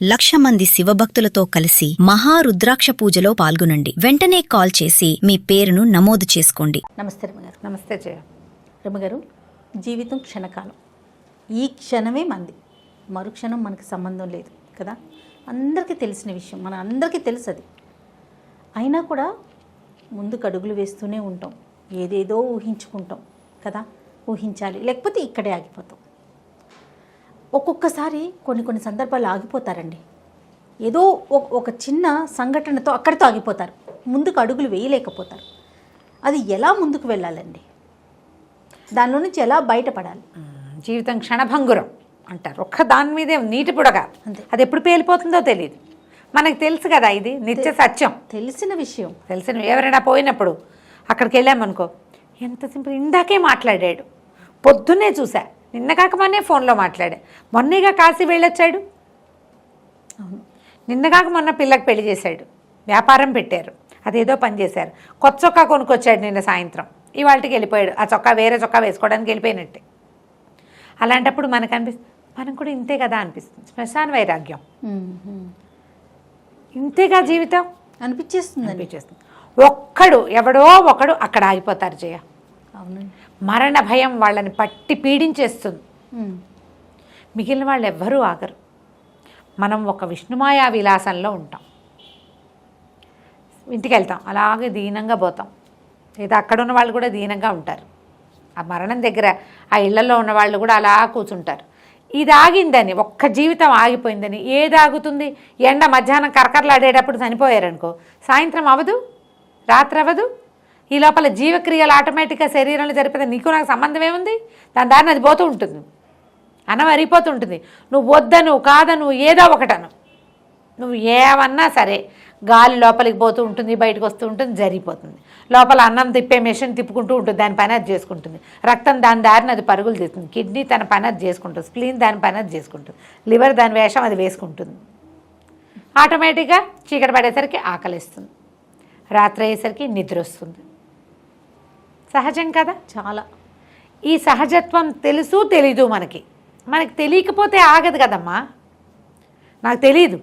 1,00,000 మంది శివభక్తులతో కలిసి మహారుద్రాక్ష పూజలో పాల్గొనండి. వెంటనే కాల్ చేసి మీ పేరును నమోదు చేసుకోండి. నమస్తే రమగారు. నమస్తే జయ. రమగారు, జీవితం క్షణకాలం. ఈ క్షణమే మంది, మరుక్షణం మనకు సంబంధం లేదు కదా. అందరికీ తెలిసిన విషయం, మన అందరికీ తెలుసు అది. అయినా కూడా ముందుకు అడుగులు వేస్తూనే ఉంటాం, ఏదేదో ఊహించుకుంటాం కదా. ఊహించాలి, లేకపోతే ఇక్కడే ఆగిపోతాం. ఒక్కొక్కసారి కొన్ని సందర్భాలు ఆగిపోతారండి. ఏదో ఒక చిన్న సంఘటనతో అక్కడితో ఆగిపోతారు, ముందుకు అడుగులు వేయలేకపోతారు. అది ఎలా ముందుకు వెళ్ళాలండి? దానిలో నుంచి ఎలా బయటపడాలి? జీవితం క్షణభంగురం అంటారు. ఒక్క దాని మీదే నీటి పుడగా, అది ఎప్పుడు పేలిపోతుందో తెలియదు. మనకు తెలుసు కదా, ఇది నిత్య సత్యం, తెలిసిన విషయం. ఎవరైనా పోయినప్పుడు అక్కడికి వెళ్ళామనుకో, ఎంత సింపుల్. ఇందాకే మాట్లాడాడు, పొద్దున్నే చూసా, నిన్న కాక మొన్నే ఫోన్లో మాట్లాడా, మొన్నేగా కాశీ వెళ్ళొచ్చాడు, నిన్న కాక మొన్న పిల్లకి పెళ్లి చేశాడు, వ్యాపారం పెట్టారు, అదేదో పని చేశారు, కొత్త చొక్కా కొనుక్కొచ్చాడు నిన్న సాయంత్రం, ఇవాళకి వెళ్ళిపోయాడు. ఆ చొక్కా వేరే చొక్కా వేసుకోవడానికి వెళ్ళిపోయినట్టే. అలాంటప్పుడు మనకు అనిపిస్తుంది, మనం కూడా ఇంతే కదా అనిపిస్తుంది. శ్మశాన వైరాగ్యం, ఇంతేగా జీవితం అనిపించేస్తుంది. ఒక్కడు ఎవడో ఒకడు అక్కడ ఆగిపోతారు జయ. అవునండి. మరణ భయం వాళ్ళని పట్టి పీడించేస్తుంది. మిగిలిన వాళ్ళు ఎవ్వరూ ఆగరు. మనం ఒక విష్ణుమాయా విలాసంలో ఉంటాం. ఇంటికి వెళ్తాం, అలాగే దీనంగా పోతాం. లేదా అక్కడ ఉన్న వాళ్ళు కూడా దీనంగా ఉంటారు. ఆ మరణం దగ్గర ఆ ఇళ్లలో ఉన్న వాళ్ళు కూడా అలా కూర్చుంటారు. ఇది ఆగిందని, ఒక్క జీవితం ఆగిపోయిందని. ఏది ఆగుతుంది? ఎండ మధ్యాహ్నం కరకరలాడేటప్పుడు చనిపోయారనుకో, సాయంత్రం అవ్వదు, రాత్రి అవ్వదు. ఈ లోపల జీవక్రియలు ఆటోమేటిక్గా శరీరంలో జరిపితే నీకు నాకు సంబంధం ఏముంది? దాని దారిని అది పోతూ ఉంటుంది, అనవరిపోతూ ఉంటుంది. నువ్వు వద్దను కాదను ఏదో ఒకటను, నువ్వు ఏమన్నా సరే, గాలి లోపలికి పోతూ ఉంటుంది, బయటకు వస్తూ ఉంటుంది, జరిగిపోతుంది. లోపల అన్నం తిప్పే మెషిన్ తిప్పుకుంటూ ఉంటుంది, దాని పని అది చేసుకుంటుంది. రక్తం దాని దారిని అది పరుగులు తీస్తుంది. కిడ్నీ తన పని అది చేసుకుంటుంది, స్ప్లీన్ దాని పని అది చేసుకుంటుంది, లివర్ దాని వేషం అది వేసుకుంటుంది. ఆటోమేటిక్గా చీకటి పడేసరికి ఆకలిస్తుంది, రాత్రి అయ్యేసరికి నిద్ర వస్తుంది. సహజం కదా. చాలా. ఈ సహజత్వం తెలుసు తెలీదు మనకి. మనకి తెలియకపోతే ఆగదు కదమ్మా. నాకు తెలీదు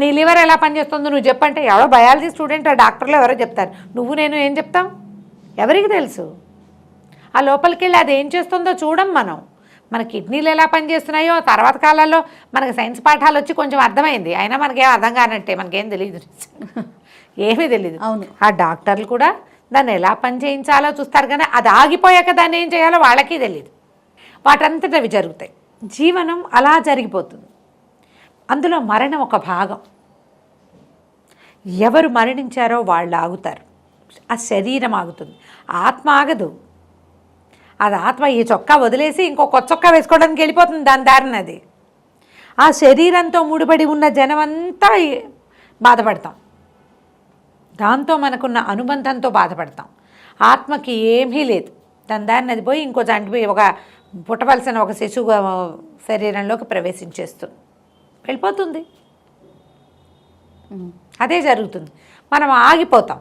నీ లివర్ ఎలా పనిచేస్తుందో నువ్వు చెప్పంటే, ఎవరో బయాలజీ స్టూడెంట్, ఆ డాక్టర్లో ఎవరో చెప్తారు. నువ్వు నేను ఏం చెప్తాం? ఎవరికి తెలుసు? ఆ లోపలికి వెళ్ళి అది ఏం చేస్తుందో చూడం మనం. మన కిడ్నీలు ఎలా పనిచేస్తున్నాయో తర్వాత కాలాల్లో మనకి సైన్స్ పాఠాలు వచ్చి కొంచెం అర్థమైంది. అయినా మనకేం అర్థం కానట్టే, మనకేం తెలియదు, ఏమీ తెలియదు. అవును. ఆ డాక్టర్లు కూడా దాన్ని ఎలా పని చేయించాలో చూస్తారు, కానీ అది ఆగిపోయాక దాన్ని ఏం చేయాలో వాళ్ళకి తెలియదు. వాటంతట అవి జరుగుతాయి. జీవనం అలా జరిగిపోతుంది. అందులో మరణం ఒక భాగం. ఎవరు మరణించారో వాళ్ళు ఆగుతారు, ఆ శరీరం ఆగుతుంది, ఆత్మ ఆగదు. అది ఆత్మ ఈ చొక్కా వదిలేసి ఇంకో కొత్త చొక్కా వేసుకోవడానికి వెళ్ళిపోతుంది, దాని దారిన అది. ఆ శరీరంతో ముడిపడి ఉన్న జనమంతా బాధపడతాం, దాంతో మనకున్న అనుబంధంతో బాధపడతాం. ఆత్మకి ఏమీ లేదు, దాని దారిని అది పోయి ఇంకో చంటిపోయి ఒక పుట్టవలసిన ఒక శిశువు శరీరంలోకి ప్రవేశించేస్తుంది, వెళ్ళిపోతుంది. అదే జరుగుతుంది. మనం ఆగిపోతాం.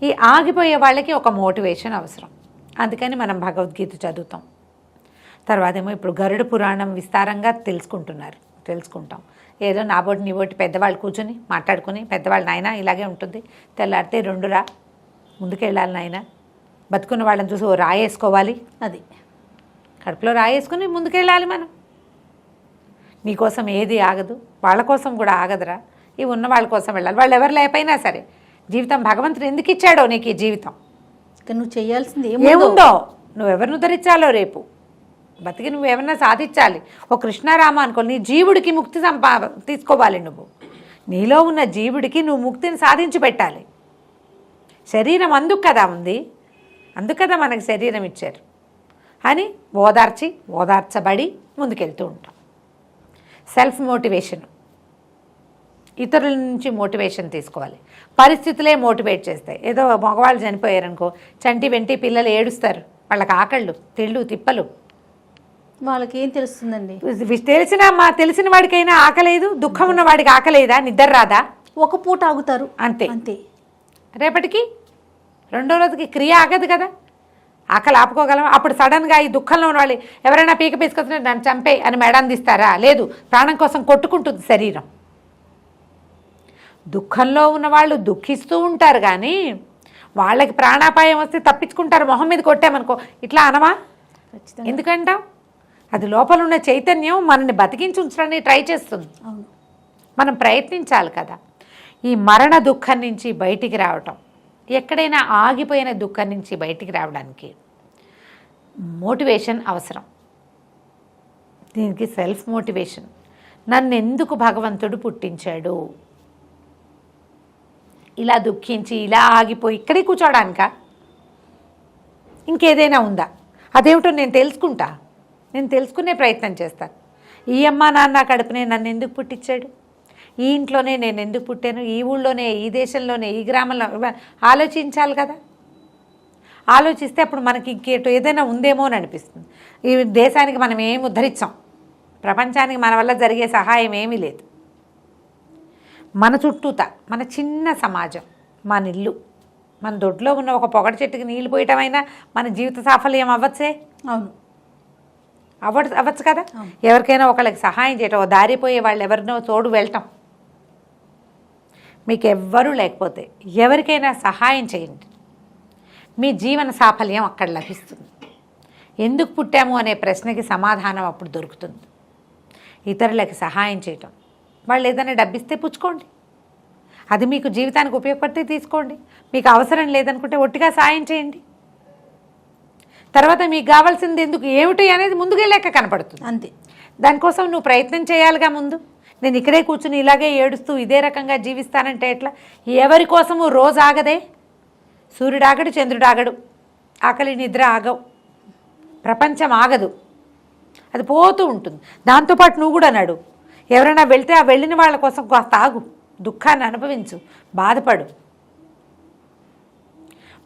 ఈ ఆగిపోయే వాళ్ళకి ఒక మోటివేషన్ అవసరం. అందుకని మనం భగవద్గీత చదువుతాం. తర్వాత ఏమో ఇప్పుడు గరుడ పురాణం విస్తారంగా తెలుసుకుంటాం. ఏదో నాబోటి నీబోటి పెద్దవాళ్ళు కూర్చొని మాట్లాడుకుని, పెద్దవాళ్ళు నాయన ఇలాగే ఉంటుంది, తెల్లారితే 2 రా ముందుకెళ్ళాలి నాయన, బతుకున్న వాళ్ళని చూసి ఓ రాయేసుకోవాలి, అది కడుపులో రాయేసుకుని ముందుకెళ్ళాలి మనం. నీకోసం ఏది ఆగదు, వాళ్ళ కోసం కూడా ఆగదురా, ఇవి ఉన్న వాళ్ళ కోసం వెళ్ళాలి. వాళ్ళు ఎవరు లేకపోయినా సరే, జీవితం భగవంతుడు ఎందుకు ఇచ్చాడో నీకు ఈ జీవితం, నువ్వు చేయాల్సింది ఏముందో, నువ్వెవరిని ఉద్ధరించాలో, రేపు బతికి నువ్వేమన్నా సాధించాలి. ఓ కృష్ణారామ అనుకో, నీ జీవుడికి ముక్తి తీసుకోవాలి. నువ్వు నీలో ఉన్న జీవుడికి నువ్వు ముక్తిని సాధించి పెట్టాలి. శరీరం అందుకు కదా ఉంది, అందుకు కదా మనకు శరీరం ఇచ్చారు అని ఓదార్చబడి ముందుకెళ్తూ ఉంటాం. సెల్ఫ్ మోటివేషన్, ఇతరుల నుంచి మోటివేషన్ తీసుకోవాలి. పరిస్థితులే మోటివేట్ చేస్తాయి. ఏదో మగవాళ్ళు చనిపోయారనుకో, చంటి వెంటి పిల్లలు ఏడుస్తారు, వాళ్ళకి ఆకళ్ళు తిళ్ళు తిప్పలు, వాళ్ళకి ఏం తెలుస్తుందండి? తెలిసిన వాడికైనా ఆకలేదు, దుఃఖం ఉన్న వాడికి ఆకలేదా, నిద్ర రాదా? ఒక పూట ఆగుతారు, అంతే. అంతే. రేపటికి రెండో రోజుకి క్రియ ఆగదు కదా. ఆకలి ఆపుకోగలం? అప్పుడు సడన్గా ఈ దుఃఖంలో ఉన్న వాళ్ళు ఎవరైనా పీక పీసుకొచ్చినా నన్ను చంపే అని మేడం తీస్తారా? లేదు, ప్రాణం కోసం కొట్టుకుంటుంది శరీరం. దుఃఖంలో ఉన్న వాళ్ళు దుఃఖిస్తూ ఉంటారు, కానీ వాళ్ళకి ప్రాణాపాయం వస్తే తప్పించుకుంటారు. మొహం మీద కొట్టామనుకో ఇట్లా అనమా? ఎందుకంటాం? అది లోపల ఉన్న చైతన్యం మనల్ని బతికించి ఉంచడానికి ట్రై చేస్తుంది. మనం ప్రయత్నించాలి కదా. ఈ మరణ దుఃఖం నుంచి బయటికి రావటం, ఎక్కడైనా ఆగిపోయిన దుఃఖం నుంచి బయటికి రావడానికి మోటివేషన్ అవసరం. దీనికి సెల్ఫ్ మోటివేషన్. నన్ను ఎందుకు భగవంతుడు పుట్టించాడు? ఇలా దుఃఖించి ఇలా ఆగిపోయి ఇక్కడే కూర్చోడానికా? ఇంకేదైనా ఉందా? అదేమిటో నేను తెలుసుకుంటా, నేను తెలుసుకునే ప్రయత్నం చేస్తాను. ఈ అమ్మ నాన్న కడుపునే నన్ను ఎందుకు పుట్టించాడు? ఈ ఇంట్లోనే నేను ఎందుకు పుట్టాను? ఈ ఊళ్ళోనే, ఈ దేశంలోనే, ఈ గ్రామంలో ఆలోచించాలి కదా. ఆలోచిస్తే అప్పుడు మనకి ఇంకేటో ఏదైనా ఉందేమో అని అనిపిస్తుంది. ఈ దేశానికి మనం ఏం ఉద్ధరించాం, ప్రపంచానికి మన వల్ల జరిగే సహాయం ఏమీ లేదు. మన చుట్టూత మన చిన్న సమాజం, మన ఇల్లు, మన దొడ్లో ఉన్న ఒక పొగడ చెట్టుకి నీళ్ళు పోయటమైనా మన జీవిత సాఫల్యం అవ్వచ్చే. అవును, అవ్వచ్చు కదా. ఎవరికైనా ఒకళ్ళకి సహాయం చేయటం, దారిపోయే వాళ్ళు ఎవరినో తోడు వెళ్ళటం. మీకు ఎవ్వరూ లేకపోతే ఎవరికైనా సహాయం చేయండి, మీ జీవన సాఫల్యం అక్కడ లభిస్తుంది. ఎందుకు పుట్టాము అనే ప్రశ్నకి సమాధానం అప్పుడు దొరుకుతుంది. ఇతరులకి సహాయం చేయటం, వాళ్ళు ఏదైనా డబ్బిస్తే పుచ్చుకోండి, అది మీకు జీవితానికి ఉపయోగపడితే తీసుకోండి. మీకు అవసరం లేదనుకుంటే ఒట్టిగా సాయం చేయండి. తర్వాత మీకు కావాల్సింది ఎందుకు ఏమిటి అనేది ముందుకెళ్ళాక కనపడుతుంది. అంతే. దానికోసం నువ్వు ప్రయత్నం చేయాలిగా ముందు. నేను ఇక్కడే కూర్చుని ఇలాగే ఏడుస్తూ ఇదే రకంగా జీవిస్తానంటే ఎట్లా? ఎవరి కోసము రోజు ఆగదే. సూర్యుడు ఆగడు, చంద్రుడు ఆగడు, ఆకలి నిద్ర ఆగవు, ప్రపంచం ఆగదు, అది పోతూ ఉంటుంది. దాంతోపాటు నువ్వు కూడా నడు. ఎవరైనా వెళ్తే ఆ వెళ్ళిన వాళ్ళ కోసం కాస్త ఆగు, దుఃఖాన్ని అనుభవించు, బాధపడు.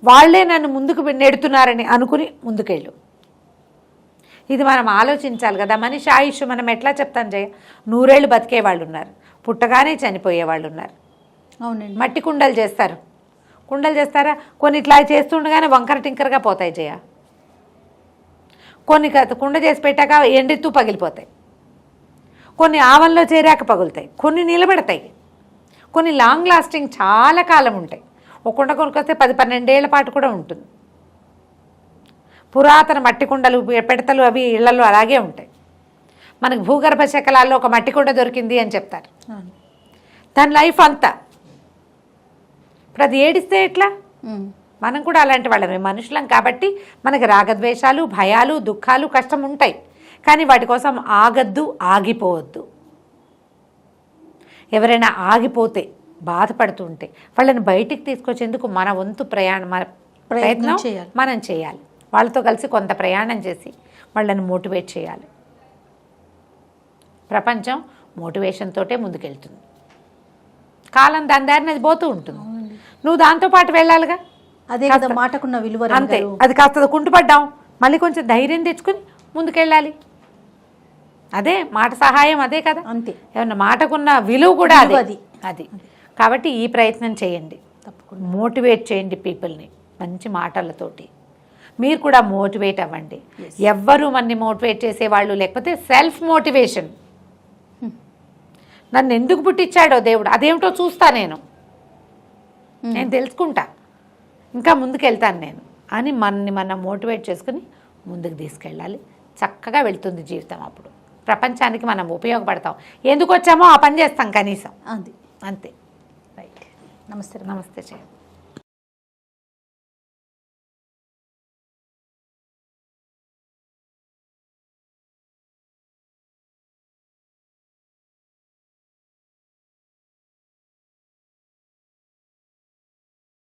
వాళ్లే నన్ను ముందుకు నెడుతున్నారని అనుకుని ముందుకెళ్ళు. ఇది మనం ఆలోచించాలి కదా. మనిషి ఆయుష్ మనం ఎట్లా చెప్తాం జయ? 100 ఏళ్ళు బతికే వాళ్ళు ఉన్నారు, పుట్టగానే చనిపోయే వాళ్ళు ఉన్నారు. అవునండి. మట్టి కుండలు చేస్తారు, కుండలు చేస్తారా? కొన్ని ఇట్లా చేస్తుండగానే వంకర టింకరగా పోతాయి జయ. కొన్ని కుండ చేసి పెట్టాక ఎండితూ పగిలిపోతాయి, కొన్ని ఆవన్లో చేరాక పగులుతాయి, కొన్ని నిలబెడతాయి, కొన్ని లాంగ్ లాస్టింగ్ చాలా కాలం ఉంటాయి. ఒక కుండ కొనుక్కొస్తే 10-12 ఏళ్ల పాటు కూడా ఉంటుంది. పురాతన మట్టి కుండలు, పెడతలు అవి ఇళ్లలో అలాగే ఉంటాయి. మనకు భూగర్భ శకలాల్లో ఒక మట్టి కుండ దొరికింది అని చెప్తారు, దాని లైఫ్ అంతా. ఇప్పుడు అది ఏడిస్తే ఎట్లా? మనం కూడా అలాంటి వాళ్ళమే, మనుషులం కాబట్టి మనకి రాగద్వేషాలు, భయాలు, దుఃఖాలు, కష్టం ఉంటాయి. కానీ వాటి కోసం ఆగద్దు, ఆగిపోవద్దు. ఎవరైనా ఆగిపోతే బాధపడుతూ ఉంటే వాళ్ళని బయటికి తీసుకొచ్చేందుకు మన వంతు ప్రయత్నం మనం చేయాలి. వాళ్ళతో కలిసి కొంత ప్రయాణం చేసి వాళ్ళని మోటివేట్ చేయాలి. ప్రపంచం మోటివేషన్ తోటే ముందుకెళ్తుంది. కాలం దాని దారిని అది పోతూ ఉంటుంది, నువ్వు దాంతోపాటు వెళ్ళాలిగా. అదే కదా మాటకున్న విలువ. అంతే, అది కాస్త కుంటుపడ్డాం, మళ్ళీ కొంచెం ధైర్యం తెచ్చుకుని ముందుకెళ్ళాలి. అదే మాట సహాయం, అదే కదా. అంతే, ఏమన్నా మాటకున్న విలువ కూడా అది. కాబట్టి ఈ ప్రయత్నం చేయండి, తప్పకుండా మోటివేట్ చేయండి పీపుల్ని మంచి మాటలతోటి. మీరు కూడా మోటివేట్ అవ్వండి. ఎవ్వరూ మనని మోటివేట్ చేసేవాళ్ళు లేకపోతే సెల్ఫ్ మోటివేషన్. నన్ను ఎందుకు పుట్టించాడో దేవుడు, అదేమిటో చూస్తా, నేను తెలుసుకుంటా, ఇంకా ముందుకెళ్తాను నేను అని మనని మనం మోటివేట్ చేసుకుని ముందుకు తీసుకెళ్ళాలి. చక్కగా వెళ్తుంది జీవితం. అప్పుడు ప్రపంచానికి మనం ఉపయోగపడతాం. ఎందుకు వచ్చామో ఆ పని చేస్తాం కనీసం. అంతే. అంతే. రైట్. నమస్తే. నమస్తే చేయండి.